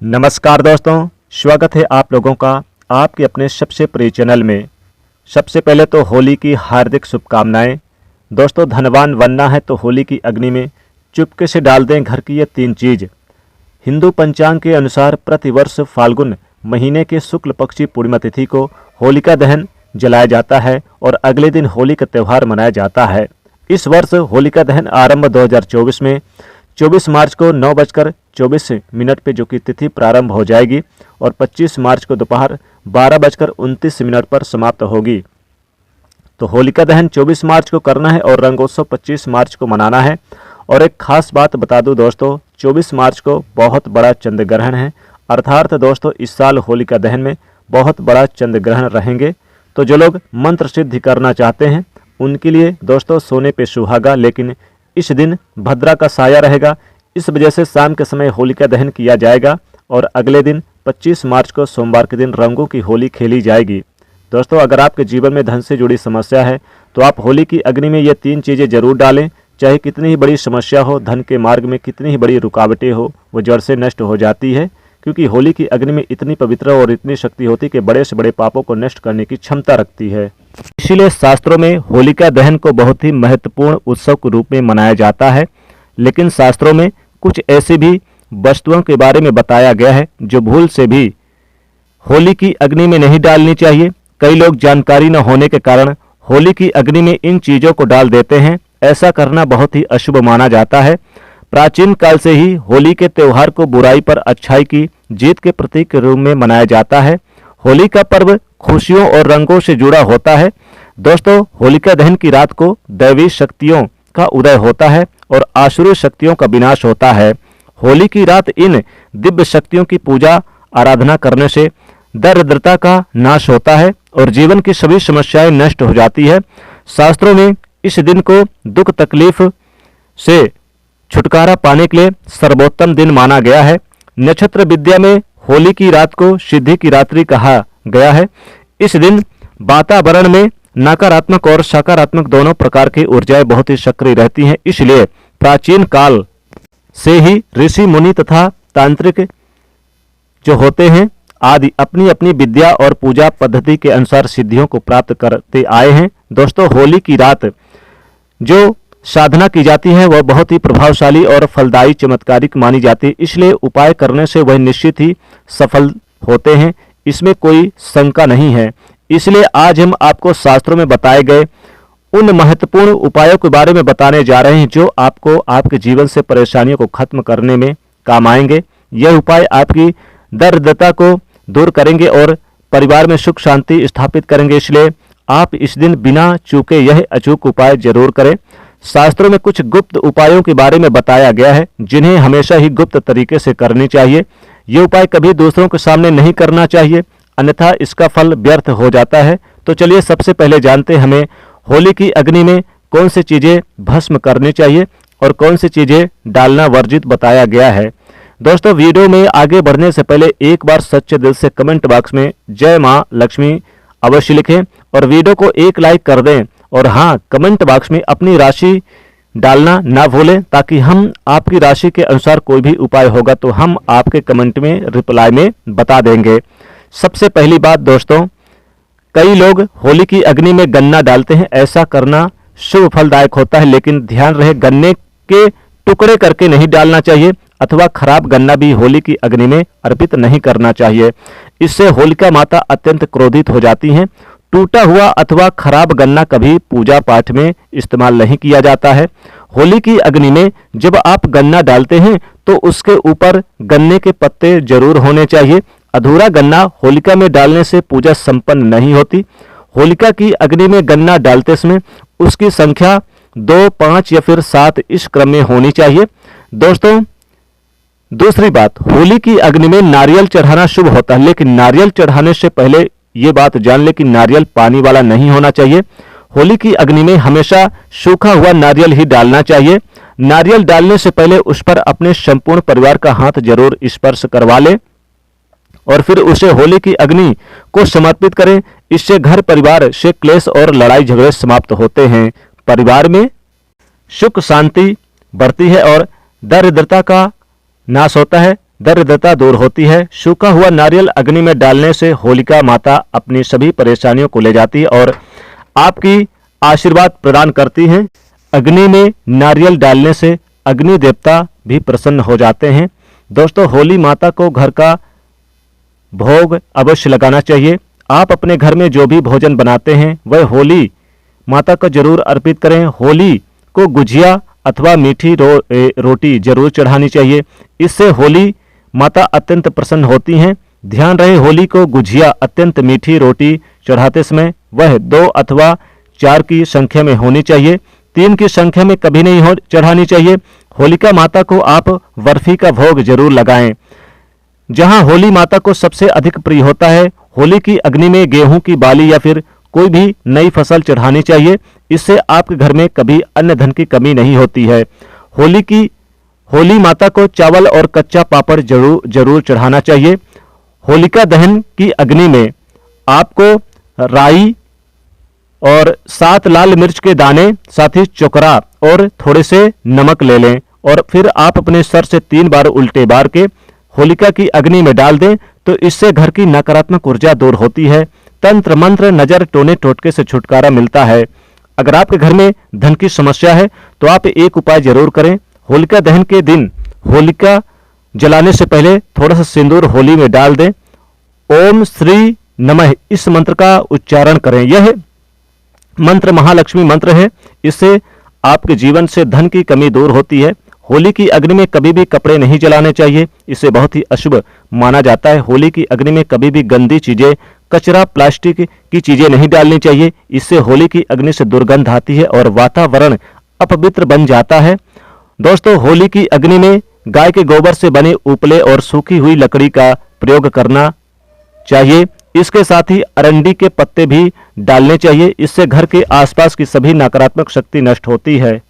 नमस्कार दोस्तों, स्वागत है आप लोगों का आपके अपने सबसे प्रिय चैनल में। सबसे पहले तो होली की हार्दिक शुभकामनाएं। दोस्तों, धनवान बनना है तो होली की अग्नि में चुपके से डाल दें घर की ये 3 चीज़। हिंदू पंचांग के अनुसार प्रतिवर्ष फाल्गुन महीने के शुक्ल पक्षी पूर्णिमा तिथि को होलिका दहन जलाया जाता है और अगले दिन होली का त्यौहार मनाया जाता है। इस वर्ष होलिका दहन आरंभ 2024 में 24 मार्च को 9:24 पे जो कि तिथि प्रारंभ हो जाएगी और 25 मार्च को दोपहर 12:29 पर समाप्त होगी। तो होलिका दहन 24 मार्च को करना है और रंगोत्सव 25 मार्च को मनाना है। और एक खास बात बता दूं दोस्तों, 24 मार्च को बहुत बड़ा चंद्र ग्रहण है, अर्थात दोस्तों इस साल होलिका दहन में बहुत बड़ा चंद्र ग्रहण रहेंगे। तो जो लोग मंत्र सिद्धि करना चाहते हैं उनके लिए दोस्तों सोने पे सुहागा, लेकिन इस दिन भद्रा का साया रहेगा। इस वजह से शाम के समय होलिका दहन किया जाएगा और अगले दिन 25 मार्च को सोमवार के दिन रंगों की होली खेली जाएगी। दोस्तों, अगर आपके जीवन में धन से जुड़ी समस्या है तो आप होली की अग्नि में ये 3 चीज़ें जरूर डालें। चाहे कितनी ही बड़ी समस्या हो, धन के मार्ग में कितनी ही बड़ी रुकावटें हो, वो जड़ से नष्ट हो जाती है, क्योंकि होली की अग्नि में इतनी पवित्र और इतनी शक्ति होती है कि बड़े से बड़े पापों को नष्ट करने की क्षमता रखती है। इसीलिए शास्त्रों में होलिका दहन को बहुत ही महत्वपूर्ण उत्सव के रूप में मनाया जाता है। लेकिन शास्त्रों में कुछ ऐसी भी वस्तुओं के बारे में बताया गया है जो भूल से भी होली की अग्नि में नहीं डालनी चाहिए। कई लोग जानकारी न होने के कारण होली की अग्नि में इन चीज़ों को डाल देते हैं। ऐसा करना बहुत ही अशुभ माना जाता है। प्राचीन काल से ही होली के त्यौहार को बुराई पर अच्छाई की जीत के प्रतीक के रूप में मनाया जाता है। होली का पर्व खुशियों और रंगों से जुड़ा होता है। दोस्तों, होलिका दहन की रात को दैवी शक्तियों का उदय होता है और आसुरी शक्तियों का विनाश होता है। होली की रात इन दिव्य शक्तियों की पूजा आराधना करने से दरिद्रता का नाश होता है और जीवन की सभी समस्याएं नष्ट हो जाती है। शास्त्रों में इस दिन को दुख तकलीफ से छुटकारा पाने के लिए सर्वोत्तम दिन माना गया है। नक्षत्र विद्या में होली की रात को सिद्धि की रात्रि कहा गया है। इस दिन वातावरण में नकारात्मक और सकारात्मक दोनों प्रकार की ऊर्जाएं बहुत ही सक्रिय रहती हैं। इसलिए प्राचीन काल से ही ऋषि मुनि तथा तांत्रिक जो होते हैं आदि अपनी अपनी विद्या और पूजा पद्धति के अनुसार सिद्धियों को प्राप्त करते आए हैं। दोस्तों, होली की रात जो साधना की जाती है वह बहुत ही प्रभावशाली और फलदायी चमत्कारिक मानी जाती है। इसलिए उपाय करने से वह निश्चित ही सफल होते हैं, इसमें कोई शंका नहीं है। इसलिए आज हम आपको शास्त्रों में बताए गए उन महत्वपूर्ण उपायों के बारे में बताने जा रहे हैं जो आपको आपके जीवन से परेशानियों को खत्म करने में काम आएंगे। यह उपाय आपकी दरिद्रता को दूर करेंगे और परिवार में सुख शांति स्थापित करेंगे। इसलिए आप इस दिन बिना चूके यह अचूक उपाय जरूर करें। शास्त्रों में कुछ गुप्त उपायों के बारे में बताया गया है जिन्हें हमेशा ही गुप्त तरीके से करनी चाहिए। ये उपाय कभी दूसरों के सामने नहीं करना चाहिए, अन्यथा इसका फल व्यर्थ हो जाता है। तो चलिए सबसे पहले जानते हैं हमें होली की अग्नि में कौन सी चीज़ें भस्म करनी चाहिए और कौन सी चीज़ें डालना वर्जित बताया गया है। दोस्तों, वीडियो में आगे बढ़ने से पहले एक बार सच्चे दिल से कमेंट बॉक्स में जय माँ लक्ष्मी अवश्य लिखें और वीडियो को एक लाइक कर दें। और हाँ, कमेंट बॉक्स में अपनी राशि डालना ना भूलें, ताकि हम आपकी राशि के अनुसार कोई भी उपाय होगा तो हम आपके कमेंट में रिप्लाई में बता देंगे। सबसे पहली बात दोस्तों, कई लोग होली की अग्नि में गन्ना डालते हैं। ऐसा करना शुभ फलदायक होता है, लेकिन ध्यान रहे गन्ने के टुकड़े करके नहीं डालना चाहिए अथवा खराब गन्ना भी होली की अग्नि में अर्पित नहीं करना चाहिए। इससे होलिका माता अत्यंत क्रोधित हो जाती हैं। टूटा हुआ अथवा खराब गन्ना कभी पूजा पाठ में इस्तेमाल नहीं किया जाता है। होली की अग्नि में जब आप गन्ना डालते हैं तो उसके ऊपर गन्ने के पत्ते जरूर होने चाहिए। अधूरा गन्ना होलिका में डालने से पूजा संपन्न नहीं होती। होलिका की अग्नि में गन्ना डालते समय उसकी संख्या 2, 5 या फिर 7 इस क्रम में होनी चाहिए। दोस्तों, दूसरी बात, होली की अग्नि में नारियल चढ़ाना शुभ होता है, लेकिन नारियल चढ़ाने से पहले ये बात जान ले कि नारियल पानी वाला नहीं होना चाहिए। होली की अग्नि में हमेशा सूखा हुआ नारियल ही डालना चाहिए। नारियल डालने से पहले उस पर अपने संपूर्ण परिवार का हाथ जरूर स्पर्श करवा ले और फिर उसे होली की अग्नि को समर्पित करें। इससे घर परिवार से क्लेश और लड़ाई झगड़े समाप्त होते हैं, परिवार में सुख शांति बढ़ती है और दरिद्रता का नाश होता है। दरिद्रता दूर होती है। सूखा हुआ नारियल अग्नि में डालने से होलिका माता अपनी सभी परेशानियों को ले जाती है और आपकी आशीर्वाद प्रदान करती हैं। अग्नि में नारियल डालने से अग्नि देवता भी प्रसन्न हो जाते हैं। दोस्तों, होली माता को घर का भोग अवश्य लगाना चाहिए। आप अपने घर में जो भी भोजन बनाते हैं वह होली माता को जरूर अर्पित करें। होली को गुजिया अथवा मीठी रोटी जरूर चढ़ानी चाहिए। इससे होली माता अत्यंत प्रसन्न होती हैं। ध्यान रहे, होली को गुजिया अत्यंत मीठी रोटी चढ़ाते समय वह 2 अथवा 4 की संख्या में होनी चाहिए। 3 की संख्या में कभी नहीं चढ़ानी चाहिए। होलिका माता को आप बर्फी का भोग जरूर लगाएं। जहां होली माता को सबसे अधिक प्रिय होता है, होली की अग्नि में गेहूं की बाली या फिर कोई भी नई फसल चढ़ानी चाहिए। इससे आपके घर में कभी अन्न धन की कमी नहीं होती है। होली माता को चावल और कच्चा पापड़ जरूर चढ़ाना चाहिए। होलिका दहन की अग्नि में आपको राई और 7 लाल मिर्च के दाने, साथ ही चोकरा और थोड़े से नमक ले लें और फिर आप अपने सर से 3 बार उल्टे बार के होलिका की अग्नि में डाल दें। तो इससे घर की नकारात्मक ऊर्जा दूर होती है। तंत्र मंत्र, नजर, टोने टोटके से छुटकारा मिलता है। अगर आपके घर में धन की समस्या है तो आप एक उपाय जरूर करें। होलिका दहन के दिन होलिका जलाने से पहले थोड़ा सा सिंदूर होली में डाल दें। ओम श्री नमः इस मंत्र का उच्चारण करें। यह मंत्र महालक्ष्मी मंत्र है। इससे आपके जीवन से धन की कमी दूर होती है। होली की अग्नि में कभी भी कपड़े नहीं जलाने चाहिए, इसे बहुत ही अशुभ माना जाता है। होली की अग्नि में कभी भी गंदी चीजें, कचरा, प्लास्टिक की चीजें नहीं डालनी चाहिए। इससे होली की अग्नि से दुर्गंध आती है और वातावरण अपवित्र बन जाता है। दोस्तों, होली की अग्नि में गाय के गोबर से बने उपले और सूखी हुई लकड़ी का प्रयोग करना चाहिए। इसके साथ ही अरंडी के पत्ते भी डालने चाहिए। इससे घर के आसपास की सभी नकारात्मक शक्ति नष्ट होती है।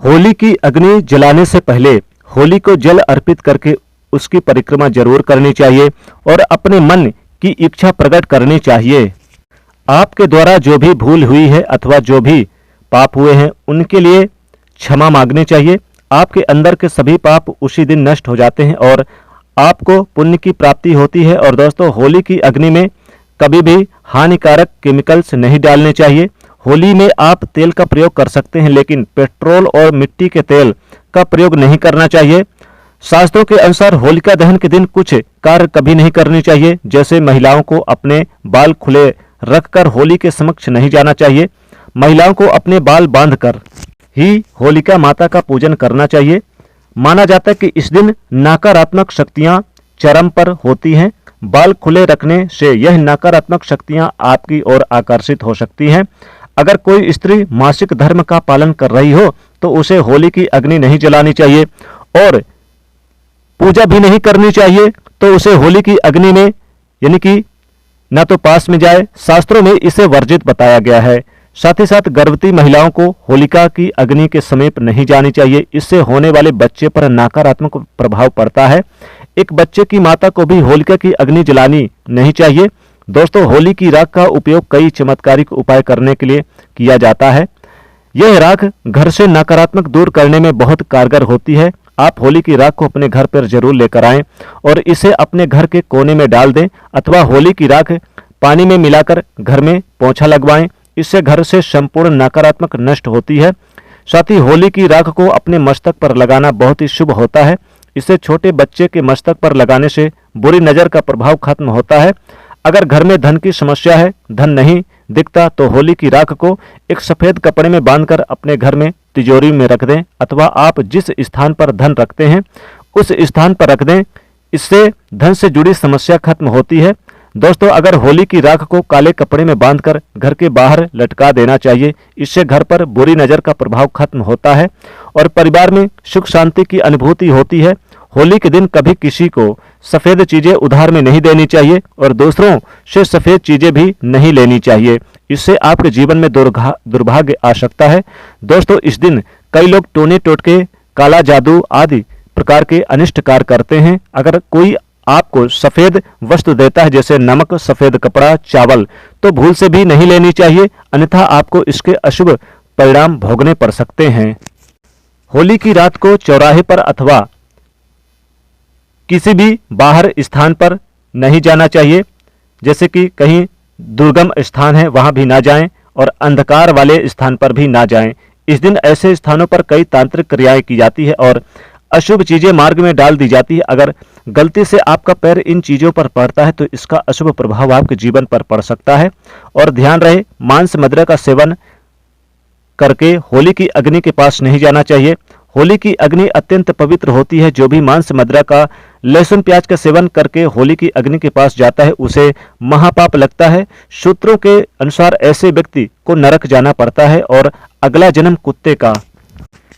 होली की अग्नि जलाने से पहले होली को जल अर्पित करके उसकी परिक्रमा जरूर करनी चाहिए और अपने मन की इच्छा प्रकट करनी चाहिए। आपके द्वारा जो भी भूल हुई है अथवा जो भी पाप हुए हैं उनके लिए क्षमा मांगनी चाहिए। आपके अंदर के सभी पाप उसी दिन नष्ट हो जाते हैं और आपको पुण्य की प्राप्ति होती है। और दोस्तों, होली की अग्नि में कभी भी हानिकारक केमिकल्स नहीं डालने चाहिए। होली में आप तेल का प्रयोग कर सकते हैं, लेकिन पेट्रोल और मिट्टी के तेल का प्रयोग नहीं करना चाहिए। शास्त्रों के अनुसार होलिका दहन के दिन कुछ कार्य कभी नहीं करनी चाहिए, जैसे महिलाओं को अपने बाल खुले रखकर होली के समक्ष नहीं जाना चाहिए। महिलाओं को अपने बाल बांधकर ही होलिका माता का पूजन करना चाहिए। माना जाता है कि इस दिन नकारात्मक शक्तियां चरम पर होती हैं। बाल खुले रखने से यह नकारात्मक शक्तियां आपकी ओर आकर्षित हो सकती हैं। अगर कोई स्त्री मासिक धर्म का पालन कर रही हो तो उसे होली की अग्नि नहीं जलानी चाहिए और पूजा भी नहीं करनी चाहिए। तो उसे होली की अग्नि में यानी कि न तो पास में जाए। शास्त्रों में इसे वर्जित बताया गया है। साथ ही साथ गर्भवती महिलाओं को होलिका की अग्नि के समीप नहीं जानी चाहिए। इससे होने वाले बच्चे पर नकारात्मक प्रभाव पड़ता है। एक बच्चे की माता को भी होलिका की अग्नि जलानी नहीं चाहिए। दोस्तों, होली की राख का उपयोग कई चमत्कारिक उपाय करने के लिए किया जाता है। यह राख घर से नकारात्मक दूर करने में बहुत कारगर होती है। आप होली की राख को अपने घर पर जरूर लेकर आएं और इसे अपने घर के कोने में डाल दें अथवा होली की राख पानी में मिलाकर घर में पोंछा लगवाएं। इससे घर से संपूर्ण नकारात्मक नष्ट होती है। साथ ही होली की राख को अपने मस्तक पर लगाना बहुत ही शुभ होता है। इसे छोटे बच्चे के मस्तक पर लगाने से बुरी नजर का प्रभाव खत्म होता है। अगर घर में धन की समस्या है, धन नहीं दिखता, तो होली की राख को एक सफेद कपड़े में बांधकर अपने घर में तिजोरी में रख दें अथवा आप जिस स्थान पर धन रखते हैं उस स्थान पर रख दें। इससे धन से जुड़ी समस्या खत्म होती है। दोस्तों, अगर होली की राख को काले कपड़े में बांधकर घर के बाहर लटका देना चाहिए। इससे घर पर बुरी नजर का प्रभाव खत्म होता है और परिवार में सुख शांति की अनुभूति होती है। होली के दिन कभी किसी को सफेद चीजें उधार में नहीं देनी चाहिए और दूसरों से सफेद चीजें भी नहीं लेनी चाहिए। इससे आपके जीवन में दुर्भाग्य आ सकता है। दोस्तों, इस दिन कई लोग टोने टोटके, काला जादू आदि प्रकार के अनिष्ट कार्य करते हैं। अगर कोई आपको सफेद वस्तु देता है जैसे नमक, सफेद कपड़ा, चावल, तो भूल से भी नहीं लेनी चाहिए, अन्यथा आपको इसके अशुभ परिणाम भोगने पड़ सकते हैं। होली की रात को चौराहे पर अथवा किसी भी बाहर स्थान पर नहीं जाना चाहिए, जैसे कि कहीं दुर्गम स्थान है वहां भी ना जाएं और अंधकार वाले स्थान पर भी ना जाएं। इस दिन ऐसे स्थानों पर कई तांत्रिक क्रियाएं की जाती है और अशुभ चीजें मार्ग में डाल दी जाती है। अगर गलती से आपका पैर इन चीजों पर पड़ता है तो इसका अशुभ प्रभाव आपके जीवन पर पड़ सकता है। और ध्यान रहे, मांस मदिरा का सेवन करके होली की अग्नि के पास नहीं जाना चाहिए। होली की अग्नि अत्यंत पवित्र होती है। जो भी मांस मदिरा का, लहसुन प्याज का सेवन करके होली की अग्नि के पास जाता है उसे महापाप लगता है। सूत्रों के अनुसार ऐसे व्यक्ति को नरक जाना पड़ता है और अगला जन्म कुत्ते का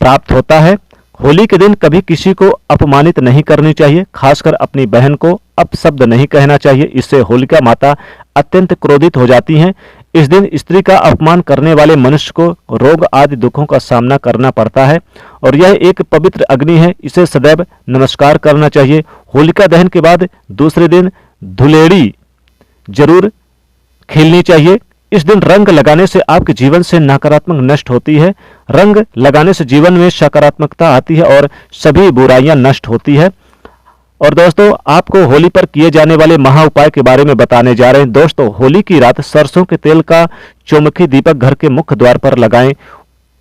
प्राप्त होता है। होली के दिन कभी किसी को अपमानित नहीं करनी चाहिए, खासकर अपनी बहन को अपशब्द नहीं कहना चाहिए, इससे होलिका माता अत्यंत क्रोधित हो जाती हैं। इस दिन स्त्री का अपमान करने वाले मनुष्य को रोग आदि दुखों का सामना करना पड़ता है और यह एक पवित्र अग्नि है, इसे सदैव नमस्कार करना चाहिए। होलिका दहन के बाद दूसरे दिन धुलेड़ी जरूर खेलनी चाहिए। इस दिन रंग लगाने से आपके जीवन से नकारात्मक नष्ट होती है। रंग लगाने से जीवन में सकारात्मकता आती है और सभी बुराइयां नष्ट होती है। और दोस्तों, आपको होली पर किए जाने वाले महा उपाय के बारे में बताने जा रहे हैं। दोस्तों, होली की रात सरसों के तेल का चौमुखी दीपक घर के मुख्य द्वार पर लगाएं,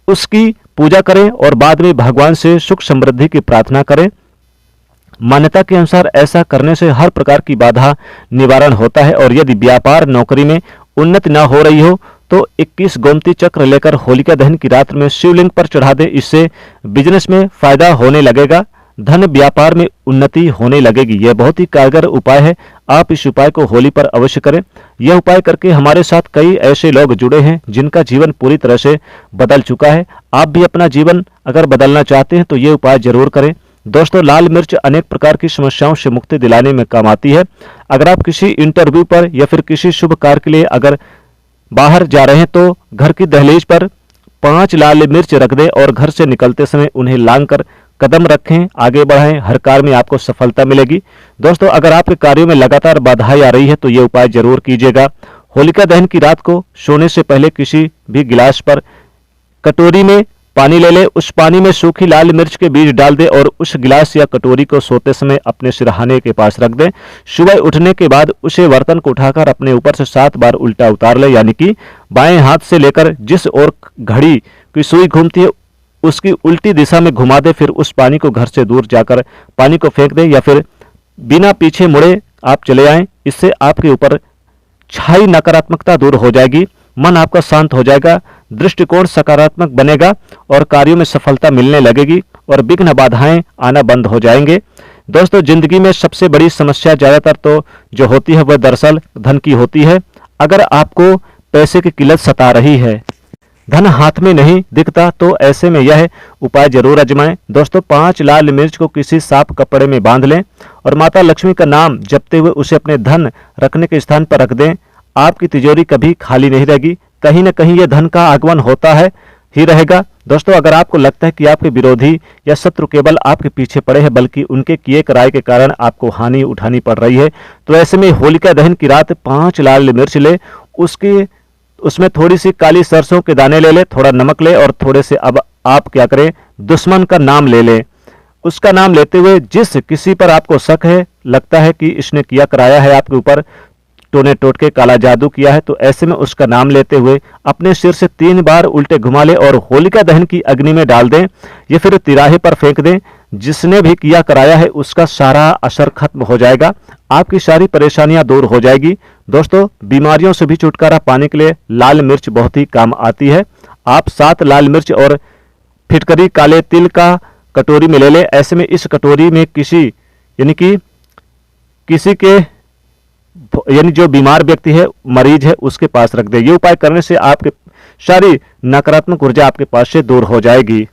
उसकी पूजा करें और बाद में भगवान से सुख समृद्धि की प्रार्थना करें। मान्यता के अनुसार ऐसा करने से हर प्रकार की बाधा निवारण होता है और यदि व्यापार नौकरी में उन्नति न हो रही हो तो 21 गोमती चक्र लेकर होलिका दहन की रात में शिवलिंग पर चढ़ा दे। इससे बिजनेस में फायदा होने लगेगा, धन व्यापार में उन्नति होने लगेगी। यह बहुत ही कारगर उपाय है। आप इस उपाय को होली पर अवश्य करें। यह उपाय करके हमारे साथ कई ऐसे लोग जुड़े हैं जिनका जीवन पूरी तरह से बदल चुका है। आप भी अपना जीवन अगर बदलना चाहते हैं तो ये उपाय जरूर करें। दोस्तों, लाल मिर्च अनेक प्रकार की समस्याओं से मुक्ति दिलाने में काम आती है। अगर आप किसी इंटरव्यू पर या फिर किसी शुभ कार्य के लिए अगर बाहर जा रहे हैं तो घर की दहलीज पर 5 लाल मिर्च रख दें और घर से निकलते समय उन्हें लांघकर कदम रखें, आगे बढ़ें, हर कार्य में आपको सफलता मिलेगी। दोस्तों, अगर आपके कार्यों में लगातार बाधाएं आ रही है तो ये उपाय जरूर कीजिएगा। होलिका दहन की रात को सोने से पहले किसी भी गिलास पर कटोरी में पानी ले ले, उस पानी में सूखी लाल मिर्च के बीज डाल दे और उस गिलास या कटोरी को सोते समय अपने सिरहाने के पास रख दें। सुबह उठने के बाद उसे बर्तन को उठाकर अपने ऊपर से 7 बार उल्टा उतार ले, यानी कि बाएं हाथ से लेकर जिस ओर घड़ी की सुई घूमती है उसकी उल्टी दिशा में घुमा दे। फिर उस पानी को घर से दूर जाकर पानी को फेंक दे या फिर बिना पीछे मुड़े आप चले आएं। इससे आपके ऊपर छाई नकारात्मकता दूर हो जाएगी, मन आपका शांत हो जाएगा, दृष्टिकोण सकारात्मक बनेगा और कार्यों में सफलता मिलने लगेगी और विघ्न बाधाएं आना बंद हो जाएंगे। दोस्तों, जिंदगी में सबसे बड़ी समस्या ज्यादातर तो जो होती है वह दरअसल धन की होती है। अगर आपको पैसे की किल्लत सता रही है, धन हाथ में नहीं दिखता, तो ऐसे में यह उपाय जरूर आजमाएं। दोस्तों, 5 लाल मिर्च को किसी साफ कपड़े में बांध लें और माता लक्ष्मी का नाम जपते हुए उसे अपने धन रखने के स्थान पर रख दें। आपकी तिजोरी कभी खाली नहीं रहेगी, कहीं न कहीं यह धन का आगमन होता है ही रहेगा। दोस्तों, अगर आपको लगता है कि आपके विरोधी या शत्रु केवल आपके पीछे पड़े हैं बल्कि उनके किए कराए के कारण आपको हानि उठानी पड़ रही है, तो ऐसे में होलिका दहन की रात 5 लाल मिर्च ले, उसमें थोड़ी सी काली सरसों के दाने ले ले, थोड़ा नमक ले और थोड़े से अब आप क्या करें, दुश्मन का नाम ले लें। उसका नाम लेते हुए जिस किसी पर आपको शक है, लगता है कि इसने किया कराया है आपके ऊपर, टोने टोटके काला जादू किया है, तो ऐसे में उसका नाम लेते हुए अपने सिर से 3 बार उल्टे घुमा ले और होलिका दहन की अग्नि में डाल दें या फिर तिराहे पर फेंक दें। जिसने भी किया कराया है उसका सारा असर खत्म हो जाएगा, आपकी सारी परेशानियां दूर हो जाएगी। दोस्तों, बीमारियों से भी छुटकारा पाने के लिए लाल मिर्च बहुत ही काम आती है। आप 7 लाल मिर्च और फिटकरी काले तिल का कटोरी में ले ले। ऐसे में इस कटोरी में किसी के जो बीमार व्यक्ति है, मरीज है, उसके पास रख दे। ये उपाय करने से आपके सारी नकारात्मक ऊर्जा आपके पास से दूर हो जाएगी।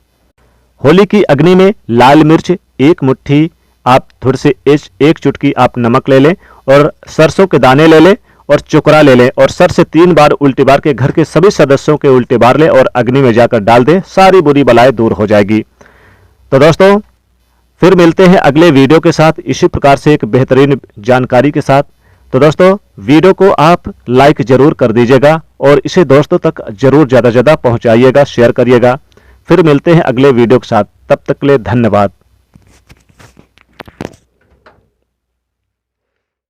होली की अग्नि में लाल मिर्च 1 मुट्ठी, आप थोड़ी से 1 चुटकी आप नमक ले लें और सरसों के दाने ले लें और चुकरा ले लें और सर से 3 बार उल्टे बार के घर के सभी सदस्यों के उल्टे बार लें और अग्नि में जाकर डाल दें। सारी बुरी बलाएं दूर हो जाएगी। तो दोस्तों, फिर मिलते हैं अगले वीडियो के साथ इसी प्रकार से एक बेहतरीन जानकारी के साथ। तो दोस्तों, वीडियो को आप लाइक जरूर कर दीजिएगा और इसे दोस्तों तक जरूर ज़्यादा से ज़्यादा पहुंचाइएगा, शेयर करिएगा। फिर मिलते हैं अगले वीडियो के साथ, तब तक के लिए धन्यवाद।